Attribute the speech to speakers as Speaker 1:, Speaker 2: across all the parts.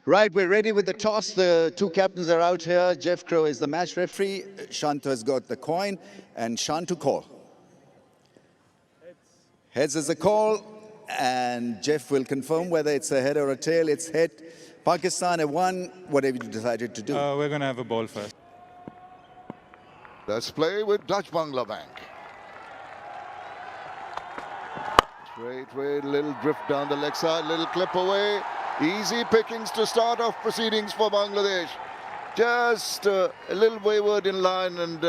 Speaker 1: Right, we're ready with the toss. The two captains are out here. Jeff Crow is the match referee. Shant has got the coin, and Shant to call. Heads is a call, and Jeff will confirm whether it's a head or a tail. It's head. Pakistan have won. What have you decided to do?
Speaker 2: We're going to have a ball first.
Speaker 3: Let's play with Dutch Bangla Bank. Straight, little drift down the leg side, little clip away. Easy pickings to start off proceedings for Bangladesh. Just a little wayward in line, and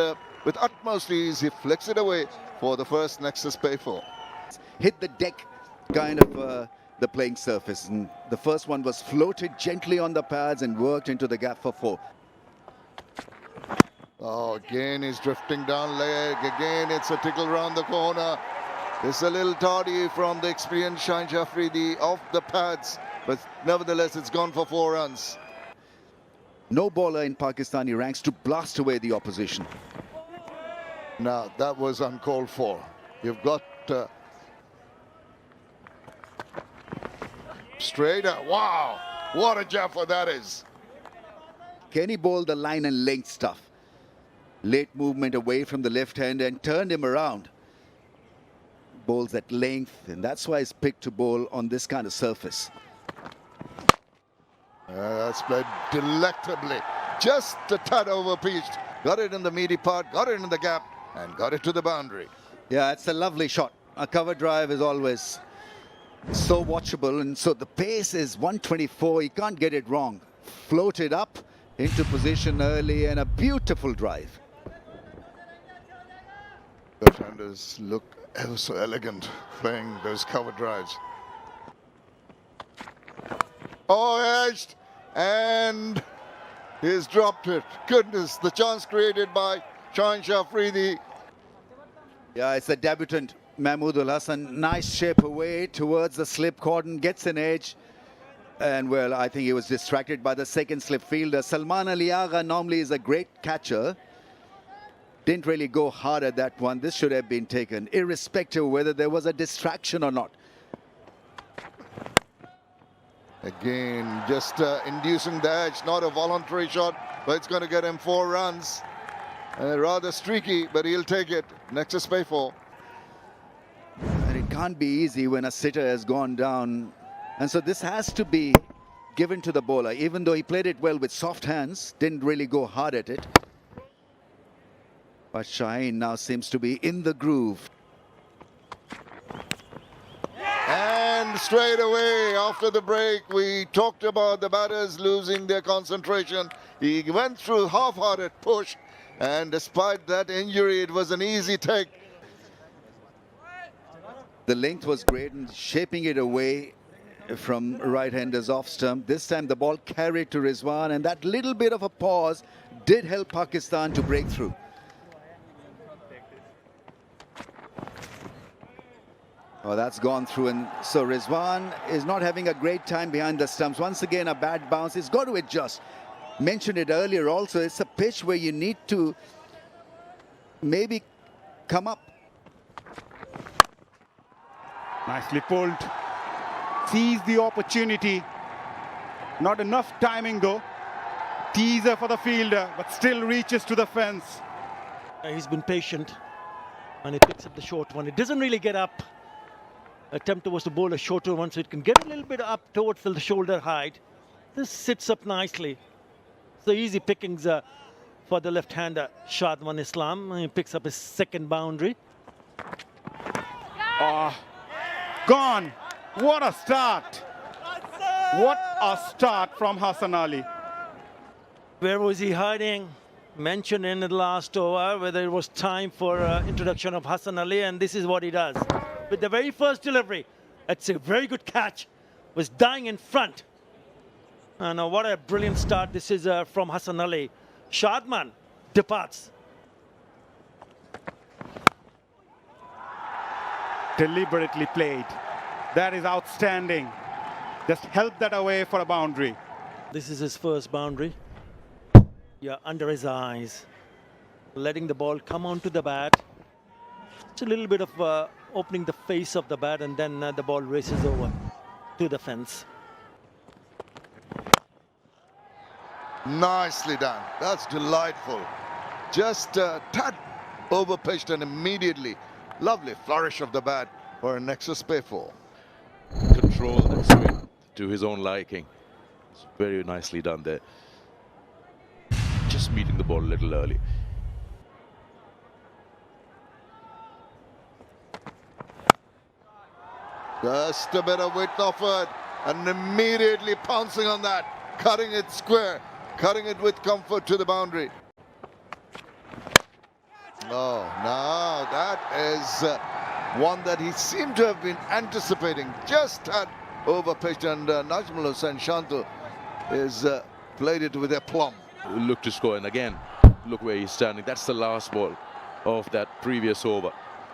Speaker 3: with utmost ease, he flicks it away for the first Nexus pay for.
Speaker 1: Hit the deck, kind of the playing surface. And the first one was floated gently on the pads and worked into the gap for 4.
Speaker 3: Oh, again he's drifting down leg. Again it's a tickle round the corner. It's a little tardy from the experienced Shaheen Afridi off the pads, but nevertheless it's gone for 4 runs.
Speaker 1: No bowler in Pakistani ranks to blast away the opposition.
Speaker 3: Now that was uncalled for. You've got straight out. Wow, what a jaffa that is.
Speaker 1: Kenny bowled the line and length stuff. Late movement away from the left hand and turned him around. Bowls at length, and that's why he's picked to bowl on this kind of surface.
Speaker 3: That's played delectably. Just a tad over pitched. Got it in the meaty part, got it in the gap, and got it to the boundary.
Speaker 1: Yeah, it's a lovely shot. A cover drive is always so watchable, and so the pace is 124. You can't get it wrong. Floated up into position early, and a beautiful drive.
Speaker 3: Left-handers look ever so elegant playing those cover drives. Oh, edged, and he's dropped it. Goodness, the chance created by Shaheen Afridi.
Speaker 1: Yeah, it's the debutant Mahmoodul Hassan. Nice shape away towards the slip cordon, gets an edge. And well, I think he was distracted by the second slip fielder. Salman Ali Agha normally is a great catcher. Didn't really go hard at that one. This should have been taken, irrespective of whether there was a distraction or not.
Speaker 3: Again, just inducing the edge, not a voluntary shot, but it's going to get him 4 runs. Rather streaky, but he'll take it. Nexus pay for.
Speaker 1: And it can't be easy when a sitter has gone down. And so this has to be given to the bowler, even though he played it well with soft hands, didn't really go hard at it. But Shaheen now seems to be in the groove.
Speaker 3: And straight away after the break, we talked about the batters losing their concentration. He went through half-hearted push, and despite that injury, it was an easy take.
Speaker 1: The length was great and shaping it away from right-handers off stump. This time the ball carried to Rizwan, and that little bit of a pause did help Pakistan to break through. Oh, that's gone through, and so Rizwan is not having a great time behind the stumps. Once again, a bad bounce. He's got to adjust. Mentioned it earlier also, it's a pitch where you need to maybe come up.
Speaker 2: Nicely pulled. Sees the opportunity. Not enough timing though. Teaser for the fielder, but still reaches to the fence.
Speaker 4: He's been patient, and he picks up the short one. It doesn't really get up. Attempt was to bowl a shorter one, so it can get a little bit up towards the shoulder height. This sits up nicely. So easy pickings for the left-hander, Shadman Islam. He picks up his second boundary.
Speaker 2: Gone. What a start. What a start from Hassan Ali.
Speaker 4: Where was he hiding? Mentioned in the last over whether it was time for introduction of Hassan Ali, and this is what he does. With the very first delivery, it's a very good catch. Was dying in front. And what a brilliant start this is from Hassan Ali. Shadman departs.
Speaker 2: Deliberately played. That is outstanding. Just help that away for a boundary.
Speaker 4: This is his first boundary. Yeah, under his eyes. Letting the ball come onto the bat. It's a little bit of opening the face of the bat, and then the ball races over to the fence.
Speaker 3: Nicely done. That's delightful. Just a tad over-pitched and immediately lovely flourish of the bat for a Nexus pay for.
Speaker 5: Control that swing to his own liking. It's very nicely done there. Just meeting the ball a little early.
Speaker 3: Just a bit of width offered and immediately pouncing on that, cutting it square, cutting it with comfort to the boundary. Oh, now that is one that he seemed to have been anticipating. Just that over-pitched, and Najmul Hussain Shantu is played it with aplomb.
Speaker 5: Look to score, and again, look where he's standing. That's the last ball of that previous over.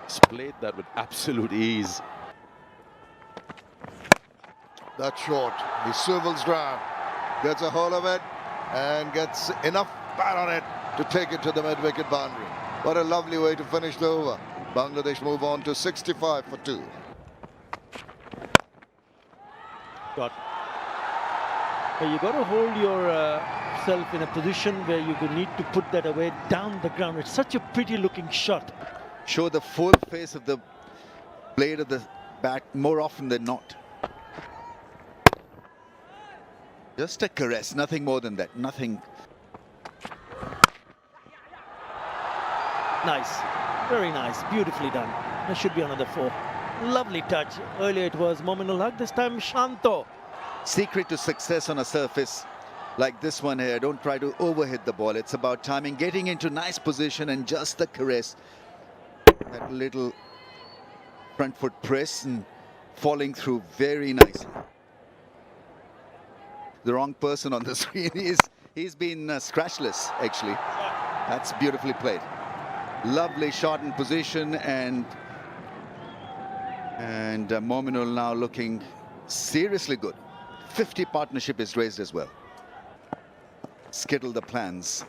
Speaker 5: He's played that with absolute ease.
Speaker 3: That's short. He swivels round, gets a hold of it, and gets enough bat on it to take it to the mid-wicket boundary. What a lovely way to finish the over. Bangladesh move on to 65 for 2.
Speaker 4: Got. But you got to hold yourself in a position where you need to put that away down the ground. It's such a pretty looking shot.
Speaker 1: Show the full face of the blade of the bat more often than not. Just a caress, nothing more than that, nothing.
Speaker 4: Nice, very nice, beautifully done. There should be another 4. Lovely touch. Earlier it was Mominul Haq, this time Shanto.
Speaker 1: Secret to success on a surface like this one here, don't try to overhit the ball. It's about timing, getting into nice position, and just the caress. That little front foot press and falling through very nicely. The wrong person on the screen. He's been scratchless, actually. That's beautifully played. Lovely shot in position, and Mominul now looking seriously good. 50 partnership is raised as well. Skittle the plans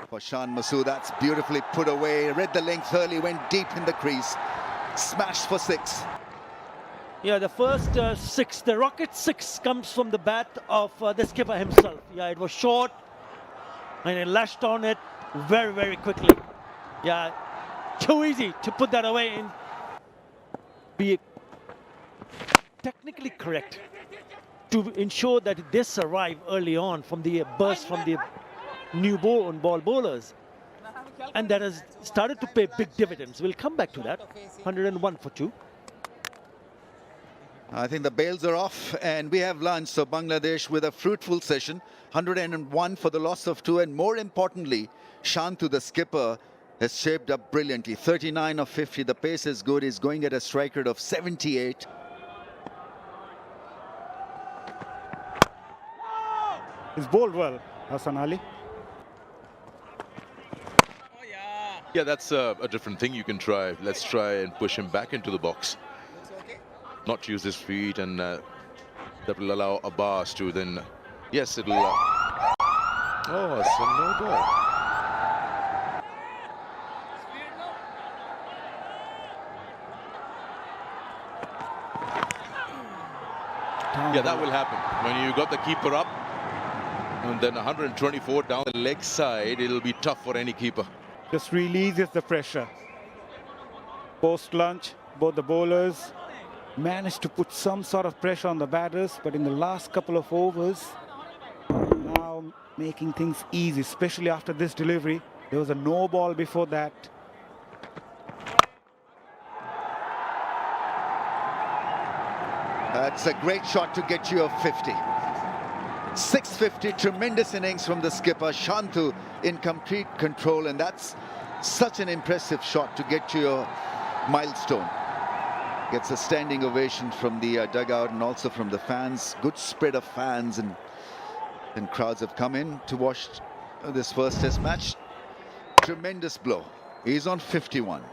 Speaker 1: for Shan Masood. That's beautifully put away. Read the length early, went deep in the crease. Smashed for 6.
Speaker 4: Yeah, the first 6, the rocket 6 comes from the bat of the skipper himself. Yeah, it was short and he lashed on it very, very quickly. Yeah, too easy to put that away and be technically correct to ensure that this arrive early on from the burst from the new ball bowlers. And that has started to pay big dividends. We'll come back to that. 101 for 2.
Speaker 1: I think the bails are off and we have lunch. So Bangladesh with a fruitful session. 101 for the loss of 2. And more importantly, Shantu, the skipper, has shaped up brilliantly. 39 of 50. The pace is good. He's going at a strike rate of 78.
Speaker 2: He's bowled well, Hassan Ali.
Speaker 5: Yeah, that's a different thing you can try. Let's try and push him back into the box. Not use his feet, and that will allow Abbas to then, yes, it'll. Oh, it's a no ball. Yeah, that will happen when you got the keeper up, and then 124 down the leg side. It'll be tough for any keeper.
Speaker 2: Just releases the pressure. Post lunch, both the bowlers managed to put some sort of pressure on the batters, but in the last couple of overs, now making things easy, especially after this delivery. There was a no ball before that.
Speaker 1: That's a great shot to get you a 50. 650, tremendous innings from the skipper, Shantu, in complete control, and that's such an impressive shot to get to your milestone. Gets a standing ovation from the dugout and also from the fans. Good spread of fans and crowds have come in to watch this first test match. Tremendous blow. He's on 51.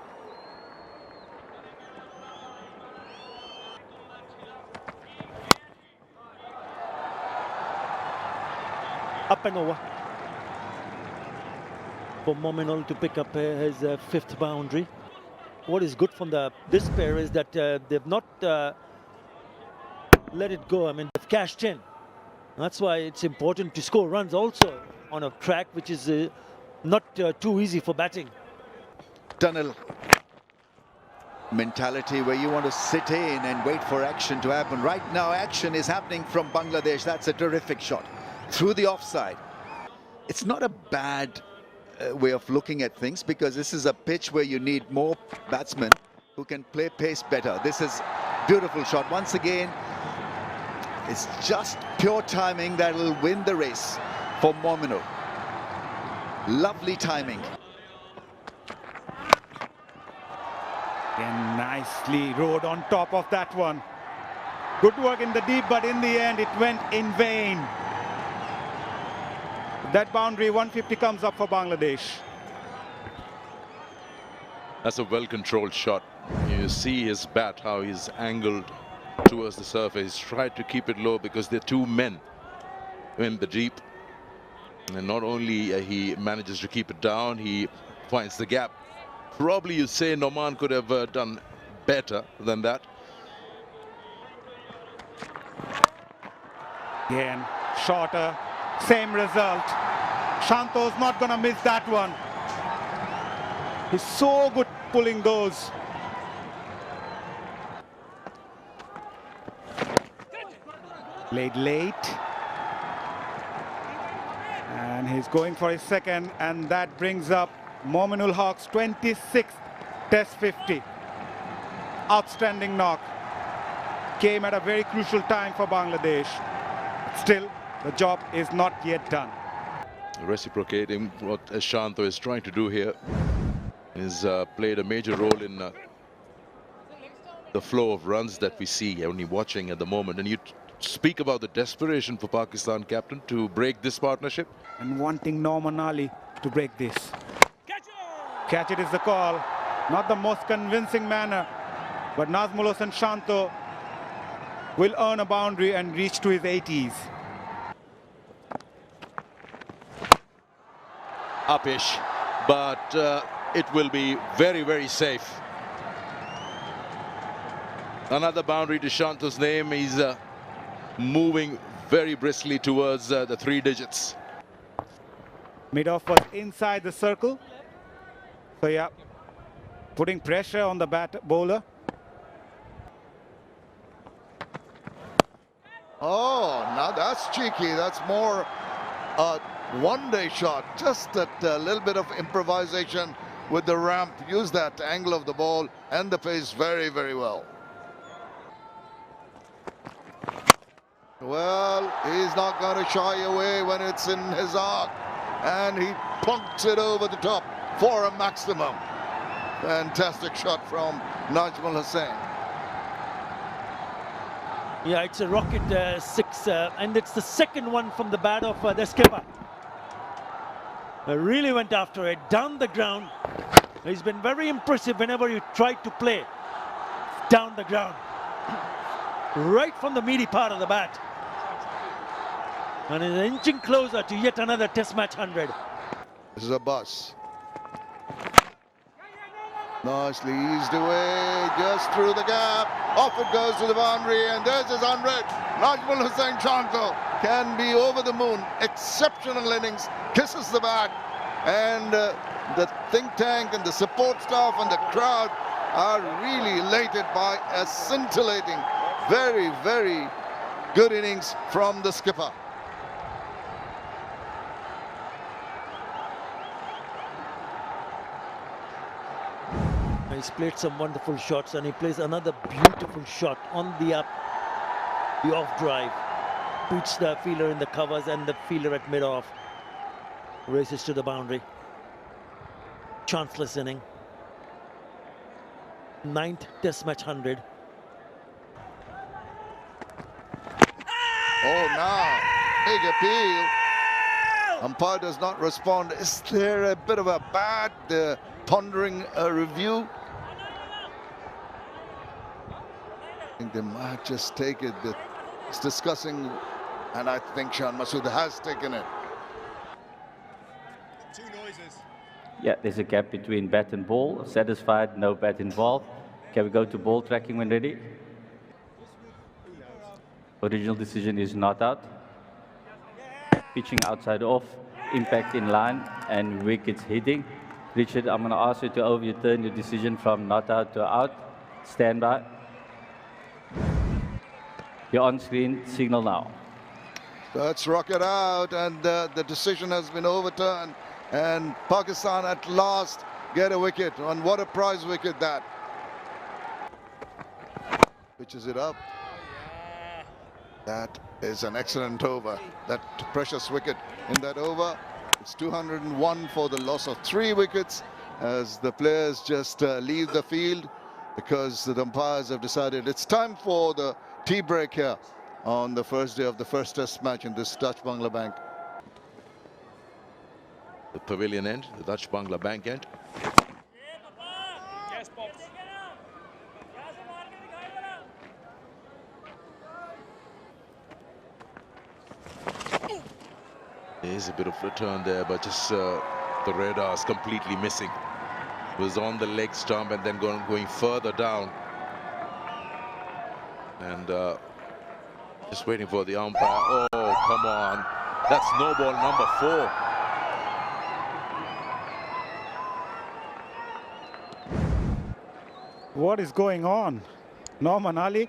Speaker 4: Up and over for Mominul to pick up his 5th boundary. What is good from this pair is that they've not let it go. I mean, they've cashed in. That's why it's important to score runs also. on a track which is not too easy for batting.
Speaker 1: Tunnel mentality where you want to sit in and wait for action to happen. Right now, action is happening from Bangladesh. That's a terrific shot through the offside. It's not a bad way of looking at things, because this is a pitch where you need more batsmen who can play pace better. This is beautiful shot. Once again, it's just pure timing that will win the race for Mominu. Lovely timing.
Speaker 2: And nicely rode on top of that one. Good work in the deep, but in the end it went in vain. That boundary, 150 comes up for Bangladesh.
Speaker 5: That's a well-controlled shot. You see his bat, how he's angled towards the surface. He's tried to keep it low because there are two men in the deep. And not only he manages to keep it down, he finds the gap. Probably you say Noman could have done better than that.
Speaker 2: Again, shorter, same result. Shanto's not going to miss that one. He's so good pulling those. Played late. And he's going for his second, and that brings up Mominul Haq's 26th Test 50. Outstanding knock. Came at a very crucial time for Bangladesh. Still, the job is not yet done.
Speaker 5: Reciprocating what Shanto is trying to do here. He's played a major role in the flow of runs that we see only watching at the moment. And you speak about the desperation for Pakistan, captain, to break this partnership.
Speaker 2: And wanting Norman Ali to break this. Catch it is the call. Not the most convincing manner, but Nazmul Hossain Shanto will earn a boundary and reach to his 80s.
Speaker 5: Upish, but it will be very, very safe. Another boundary to Shanto's name. He's moving very briskly towards the 3 digits.
Speaker 2: Mid-off was inside the circle. So yeah, putting pressure on the bowler.
Speaker 3: Oh, now that's cheeky. That's more a one-day shot. Just that little bit of improvisation with the ramp. Use that angle of the ball and the pace very, very well. Well, he's not going to shy away when it's in his arc. And he plunks it over the top for a maximum. Fantastic shot from Nazmul Hossain.
Speaker 4: Yeah, it's a rocket 6, and it's the second one from the bat of the skipper. Really went after it, down the ground. He's been very impressive whenever you tried to play down the ground. Right from the meaty part of the bat. And is inching closer to yet another Test match 100.
Speaker 3: This is a bus. Nicely eased away, just through the gap. Off it goes to the boundary, and there's his 100. Nazmul Hossain Shanto can be over the moon. Exceptional innings, kisses the bat. And the think tank and the support staff and the crowd are really elated by a scintillating, very, very good innings from the skipper.
Speaker 4: He's played some wonderful shots, and he plays another beautiful shot on the up, the off drive. Beats the fielder in the covers and the fielder at mid-off. Races to the boundary. Chanceless inning. 9th Test match 100.
Speaker 3: Oh, now, big appeal. Umpire does not respond. Is there a bit of a bad pondering review? I think they might just take it. It's discussing, and I think Shan Masood has taken it.
Speaker 6: Yeah, there's a gap between bat and ball. Satisfied, no bat involved. Can we go to ball tracking when ready? Original decision is not out. Pitching outside off impact in line and wickets hitting. Richard, I'm going to ask you to overturn your decision from not out to out. Stand by. Your on-screen signal now.
Speaker 3: That's rocket out, and the decision has been overturned, and Pakistan at last get a wicket. And what a prize wicket that. Pitches it up. That is an excellent over. That precious wicket in that over. It's 201 for the loss of 3 wickets as the players just leave the field because the umpires have decided it's time for the tea break here on the first day of the first test match in this Dutch Bangla Bank.
Speaker 5: The pavilion end, the Dutch Bangla Bank end. There's a bit of return there, but just the radar's completely missing. It was on the leg stump and then going further down. And just waiting for the umpire. Oh, come on. That's no ball number 4.
Speaker 2: What is going on? Norman Ali.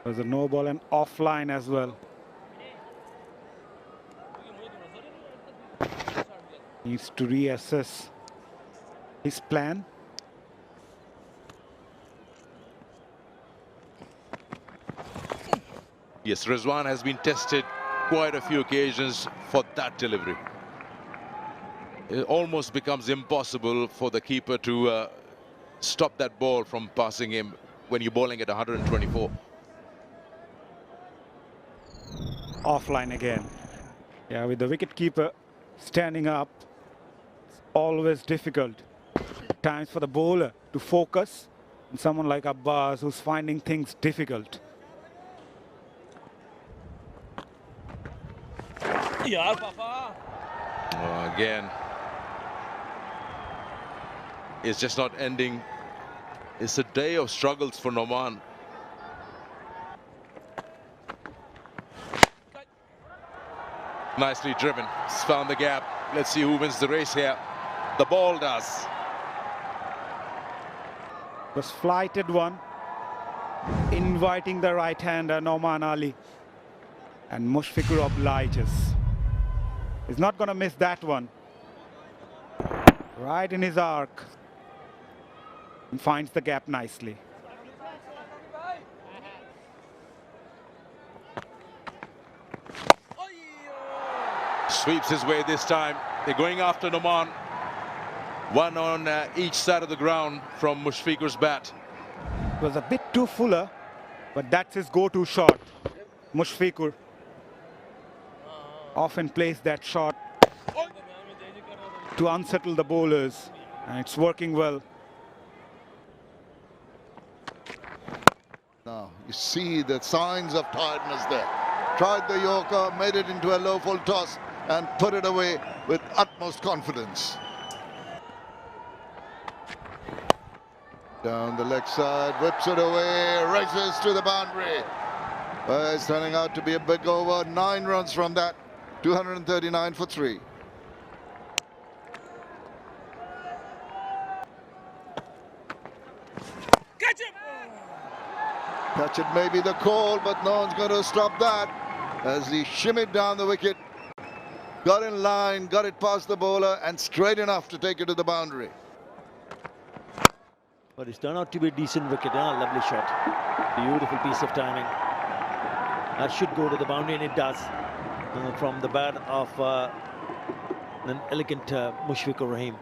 Speaker 2: There's a no ball and offline as well. Needs to reassess his plan.
Speaker 5: Yes, Rizwan has been tested quite a few occasions for that delivery. It almost becomes impossible for the keeper to stop that ball from passing him when you're bowling at 124.
Speaker 2: Offline again. Yeah, with the wicket-keeper standing up, it's always difficult. Times for the bowler to focus, and someone like Abbas who's finding things difficult.
Speaker 4: Yeah, Papa.
Speaker 5: Again, it's just not ending. It's a day of struggles for Noman. Nicely driven. He's found the gap. Let's see who wins the race here. The ball does.
Speaker 2: Was flighted one, inviting the right-hander Nouman Ali, and Mushfiqur obliges. He's not going to miss that one. Right in his arc, and finds the gap nicely.
Speaker 5: Sweeps his way this time. They're going after Nouman. One on each side of the ground from Mushfiqur's bat.
Speaker 2: It was a bit too fuller, but that's his go-to shot. Mushfiqur often plays that shot to unsettle the bowlers, and it's working well.
Speaker 3: Now you see the signs of tiredness there. Tried the Yorker, made it into a low full toss and put it away with utmost confidence. Down the leg side, whips it away, races to the boundary. It's turning out to be a big over. 9 runs from that. 239 for 3.
Speaker 4: Catch him!
Speaker 3: Catch it may be the call, but no one's going to stop that as he shimmied down the wicket. Got in line, got it past the bowler and straight enough to take it to the boundary.
Speaker 4: But it's turned out to be a decent wicket. Lovely shot. Beautiful piece of timing. That should go to the boundary, and it does. From the bat of an elegant Mushfiqur Rahim.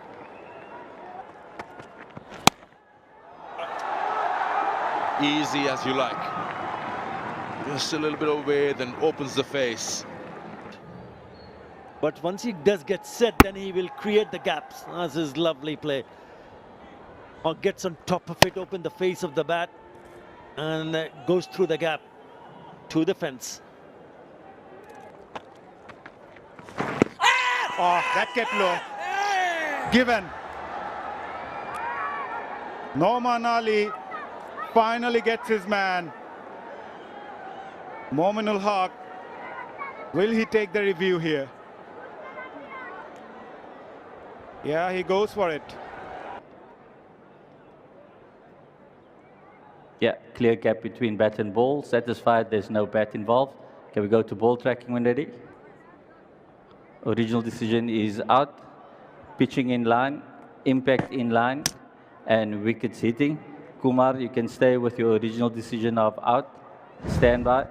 Speaker 5: Easy as you like. Just a little bit away, then opens the face.
Speaker 4: But once he does get set, then he will create the gaps. That's his lovely play. Or gets on top of it, open the face of the bat, and goes through the gap to the fence.
Speaker 2: Oh, that kept low. Given. Nouman Ali finally gets his man. Mominul Haq. Will he take the review here? Yeah, he goes for it.
Speaker 6: Yeah, clear gap between bat and ball. Satisfied there's no bat involved. Can we go to ball tracking when ready? Original decision is out. Pitching in line, impact in line, and wickets hitting. Kumar, you can stay with your original decision of out. Stand by.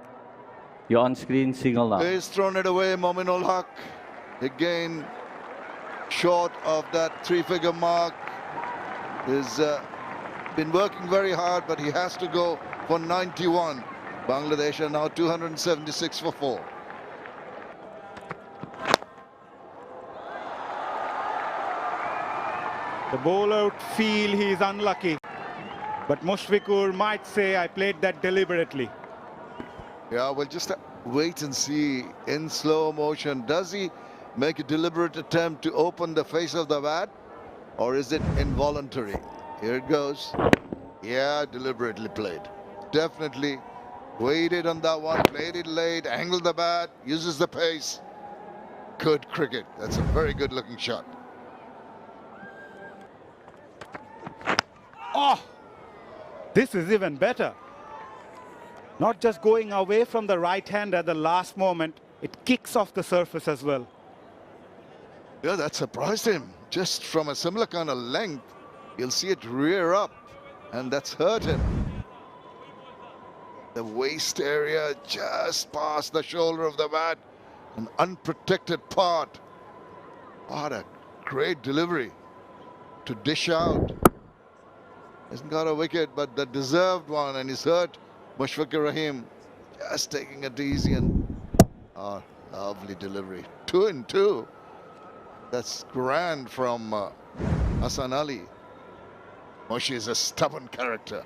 Speaker 6: You're on screen, signal now.
Speaker 3: He's thrown it away, Mominul Haq. Again, short of that three-figure mark. He's been working very hard, but he has to go for 91. Bangladesh are now 276 for 4.
Speaker 2: The bowler feel he is unlucky. But Mushfiqur might say, I played that deliberately.
Speaker 3: Yeah, we'll just wait and see in slow motion. Does he make a deliberate attempt to open the face of the bat? Or is it involuntary? Here it goes. Yeah, deliberately played. Definitely waited on that one, played it late, angled the bat, uses the pace. Good cricket. That's a very good looking shot.
Speaker 2: Oh, this is even better. Not just going away from the right hand at the last moment, it kicks off the surface as well.
Speaker 3: Yeah, that surprised him. Just from a similar kind of length, you'll see it rear up, and that's hurt him. The waist area just past the shoulder of the bat, an unprotected part. What a great delivery to dish out. Hasn't got a wicket, but the deserved one, and he's hurt Mushfiqur Rahim. Just taking it easy, and oh, lovely delivery. 2 and 2. That's grand from Hasan Ali. Mushi is a stubborn character.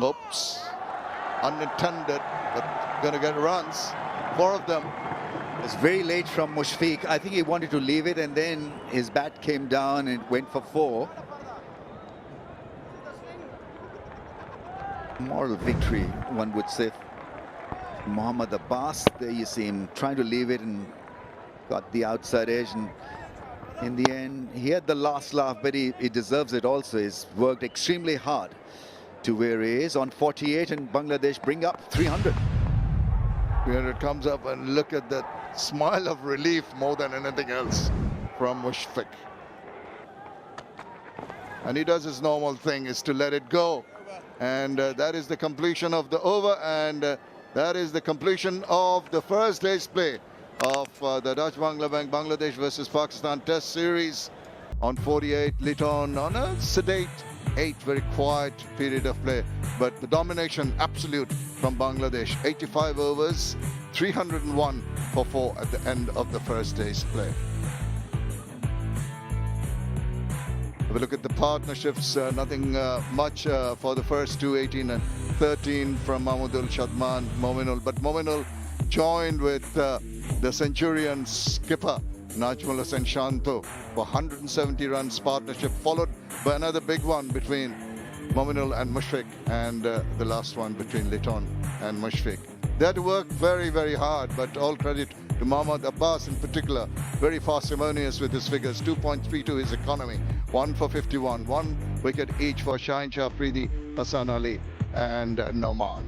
Speaker 3: Oops. Unintended, but going to get runs. 4 of them.
Speaker 1: It's very late from Mushfiq. I think he wanted to leave it, and then his bat came down and went for 4. Moral victory, one would say. Mohammad Abbas, there you see him trying to leave it and got the outside edge, and in the end he had the last laugh, but he deserves it also. He's worked extremely hard to where he is on 48, and Bangladesh bring up 300.
Speaker 3: 300 comes up, and look at that smile of relief more than anything else from Mushfiq. And he does his normal thing, is to let it go. And that is the completion of the over, and that is the completion of the first day's play of the Dutch Bangla Bank Bangladesh versus Pakistan Test Series on 48. Litton on a sedate 8, very quiet period of play, but the domination absolute from Bangladesh. 85 overs, 301 for 4 at the end of the first day's play. If we look at the partnerships, nothing much for the first two, 18 and 13 from Mahmudul Shadman, Mominul. But Mominul joined with the Centurion skipper, Najmul Hussain Shanto, for 170 runs partnership, followed by another big one between Mominul and Mushfiq, and the last one between Litton and Mushfiq. They had to work very, very hard, but all credit to Mohammad Abbas in particular, very parsimonious with his figures. 2.32 his economy, 1 for 51, 1 wicket each for Shaheen Shah Afridi, Hasan Ali and Noman.